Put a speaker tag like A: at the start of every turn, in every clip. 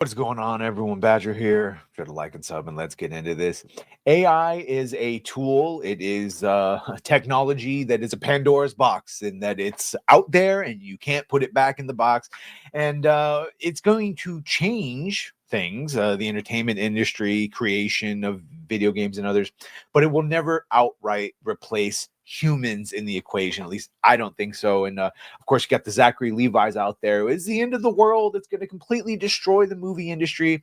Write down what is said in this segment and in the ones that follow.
A: What's going on, everyone? Badger here. Try to like and sub, and let's get into this. AI is a tool. It is a technology that is a Pandora's box, in that it's out there and you can't put it back in the box. And it's going to change things, the entertainment industry, creation of video games and others, but it will never outright replace humans in the equation. At least I don't think so. And of course, you got the Zachary Levi's out there. Is the end of the world? It's going to completely destroy the movie industry.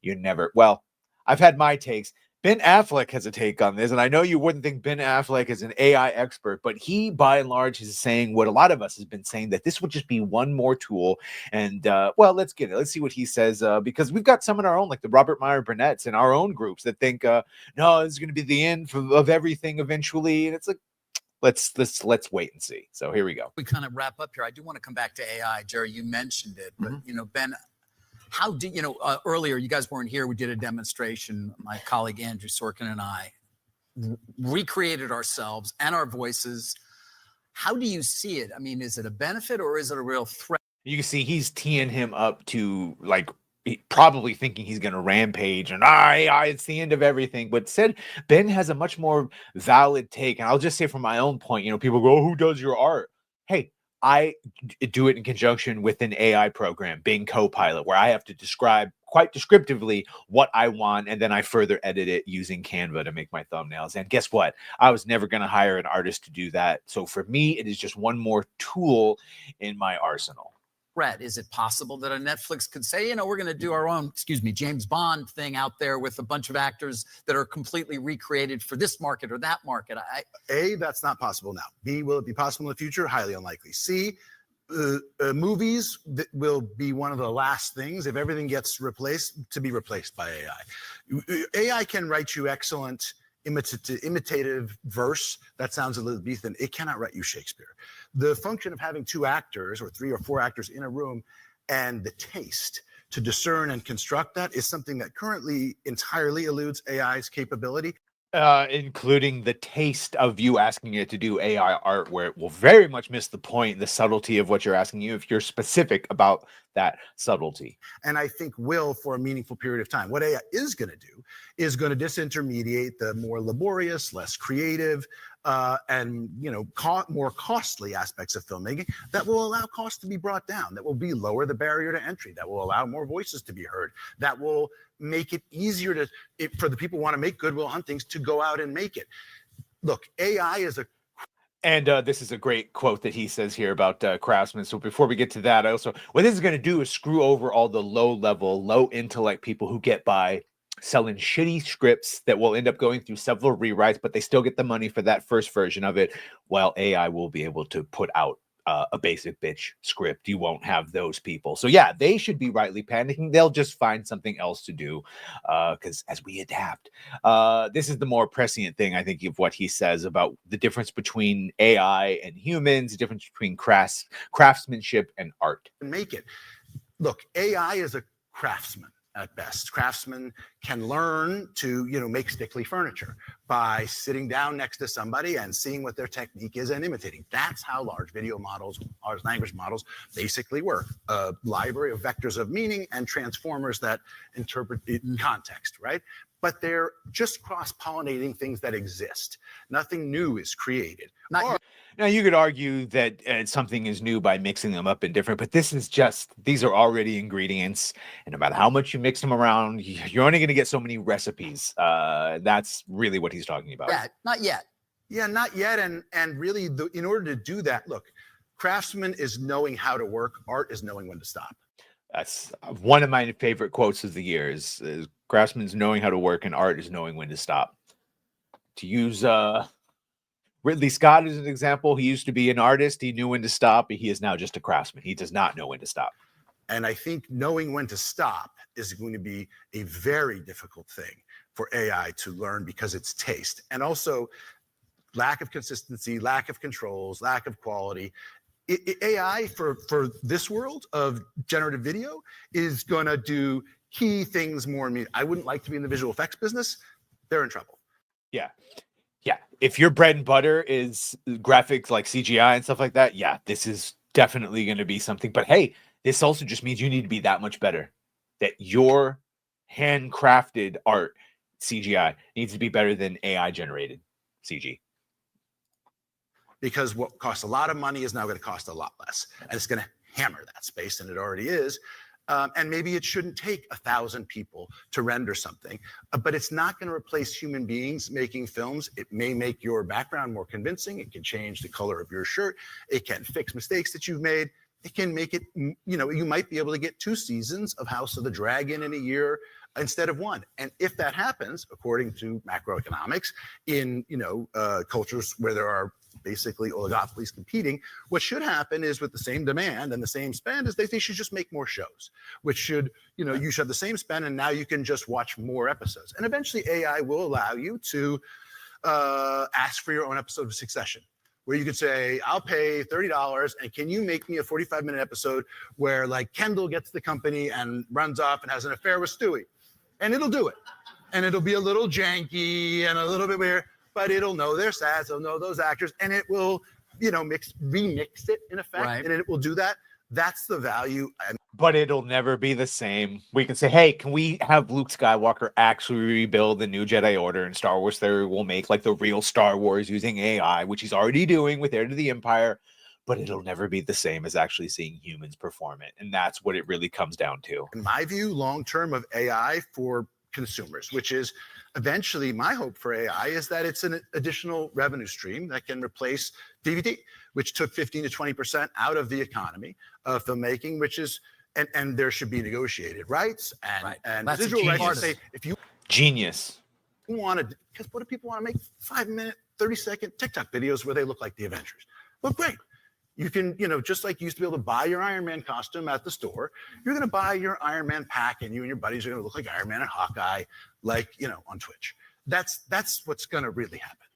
A: You never. Well, I've had my takes. Ben Affleck has a take on this, and I know you wouldn't think Ben Affleck is an AI expert, but he, by and large, is saying what a lot of us has been saying, that this would just be one more tool. And well, let's get it. Let's see what he says, because we've got some in our own, like the Robert Meyer Burnett's in our own groups, that think, no, this is going to be the end of everything eventually. And it's like, let's wait and see. So here we go.
B: We kind of wrap up here. I do want to come back to AI, Jerry. You mentioned it, but Ben, how did earlier? You guys weren't here. We did a demonstration. My colleague Andrew Sorkin and I recreated ourselves and our voices. How do you see it? I mean, is it a benefit or is it a real threat?
A: You can see he's teeing him up to, like, probably thinking he's going to rampage and it's the end of everything. But said Ben has a much more valid take, and I'll just say from my own point, people go, oh, who does your art? Hey, I do it in conjunction with an AI program, Bing Copilot, where I have to describe quite descriptively what I want, and then I further edit it using Canva to make my thumbnails. And guess what? I was never going to hire an artist to do that. So for me, it is just one more tool in my arsenal.
B: Brett, is it possible that a Netflix could say, we're going to do our own, James Bond thing out there with a bunch of actors that are completely recreated for this market or that market?
C: A, that's not possible now. B, will it be possible in the future? Highly unlikely. C, movies will be one of the last things, if everything gets replaced, to be replaced by AI. AI can write you excellent imitative verse that sounds Elizabethan. It cannot write you Shakespeare. The function of having two actors or three or four actors in a room and the taste to discern and construct that is something that currently entirely eludes AI's capability.
A: Including the taste of you asking it to do AI art, where it will very much miss the point, the subtlety of what you're asking you, if you're specific about that subtlety.
C: And I think will for a meaningful period of time. What AI is going to do is going to disintermediate the more laborious, less creative, and more costly aspects of filmmaking that will allow costs to be brought down, that will lower the barrier to entry, that will allow more voices to be heard, that will make it easier for the people who want to make goodwill huntings to go out and make it. Look, AI is a...
A: And this is a great quote that he says here about Craftsman. So before we get to that, what this is going to do is screw over all the low-level, low-intellect people who get by selling shitty scripts that will end up going through several rewrites, but they still get the money for that first version of it, while AI will be able to put out a basic bitch script. You won't have those people. So yeah, they should be rightly panicking. They'll just find something else to do, because as we adapt, this is the more prescient thing, I think, of what he says about the difference between AI and humans, the difference between craftsmanship and art.
C: Make it. Look, AI is a craftsman at best. Craftsmen can learn to, make stickly furniture by sitting down next to somebody and seeing what their technique is and imitating. That's how large video models, large language models, basically work. A library of vectors of meaning and transformers that interpret it in context, right? But they're just cross-pollinating things that exist. Nothing new is created.
A: Now, you could argue that something is new by mixing them up in different, but these are already ingredients, and no matter how much you mix them around, you're only going to get so many recipes. That's really what he's talking about.
B: Yeah, not yet.
C: Yeah, not yet. And really, in order to do that, look, craftsman is knowing how to work. Art is knowing when to stop.
A: That's one of my favorite quotes of the year is craftsman's knowing how to work and art is knowing when to stop. To use Ridley Scott is an example. He used to be an artist. He knew when to stop. He is now just a craftsman. He does not know when to stop.
C: And I think knowing when to stop is going to be a very difficult thing for AI to learn, because it's taste. And also lack of consistency, lack of controls, lack of quality. AI for this world of generative video is going to do key things more. I wouldn't like to be in the visual effects business. They're in trouble.
A: Yeah. If your bread and butter is graphics like CGI and stuff like that, yeah, this is definitely going to be something. But hey, this also just means you need to be that much better. that your handcrafted art CGI needs to be better than AI generated CG.
C: Because what costs a lot of money is now going to cost a lot less, and it's going to hammer that space, and it already is. And maybe it shouldn't take 1,000 people to render something, but it's not going to replace human beings making films. It may make your background more convincing. It can change the color of your shirt. It can fix mistakes that you've made. It can make it, you might be able to get 2 seasons of House of the Dragon in a year instead of 1. And if that happens, according to macroeconomics, in cultures where there are basically oligopolies competing, what should happen is with the same demand and the same spend is they should just make more shows, which should, you should have the same spend and now you can just watch more episodes. And eventually AI will allow you to ask for your own episode of Succession, where you could say, I'll pay $30 and can you make me a 45-minute episode where like Kendall gets the company and runs off and has an affair with Stewie. And it'll do it. And it'll be a little janky and a little bit weird, but it'll know their stats, it'll know those actors, and it will, remix it in effect,
B: Right.
C: and it will do that. That's the value.
A: But it'll never be the same. We can say, hey, can we have Luke Skywalker actually rebuild the new Jedi Order, and Star Wars Theory will make like the real Star Wars using AI, which he's already doing with Heir to the Empire, but it'll never be the same as actually seeing humans perform it. And that's what it really comes down to.
C: In my view, long-term of AI for consumers, which is eventually my hope for AI is that it's an additional revenue stream that can replace DVD, which took 15 to 20% out of the economy of filmmaking, which is, and there should be negotiated rights and residual rights to say, if you
A: genius
C: want to, because what do people want to make 5-minute, 30-second TikTok videos where they look like the Avengers? Well, great. You can, just like you used to be able to buy your Iron Man costume at the store, you're going to buy your Iron Man pack and you and your buddies are going to look like Iron Man and Hawkeye, like, on Twitch. That's what's going to really happen.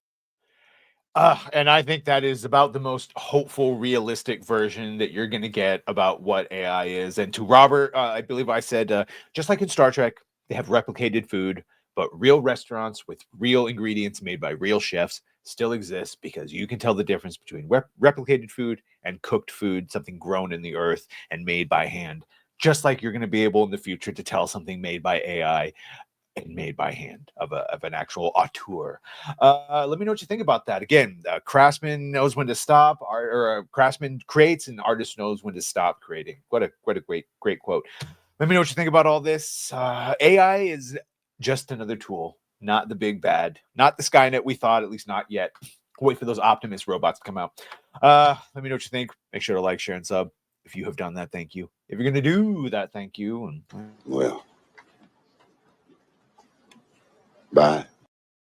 A: And I think that is about the most hopeful, realistic version that you're going to get about what AI is. And to Robert, I believe I said, just like in Star Trek, they have replicated food, but real restaurants with real ingredients made by real chefs still exist because you can tell the difference between replicated food and cooked food, something grown in the earth and made by hand. Just like you're going to be able in the future to tell something made by AI and made by hand of an actual auteur. Let me know what you think about that. Again, craftsman knows when to stop, or a craftsman creates, and artist knows when to stop creating. What a great quote. Let me know what you think about all this. AI is just another tool, not the big bad, not the Skynet we thought, at least not yet. Wait for those Optimus robots to come out. Let me know what you think. Make sure to like, share, and sub. If you have done that, thank you. If you're going to do that, thank you. And
D: well, bye.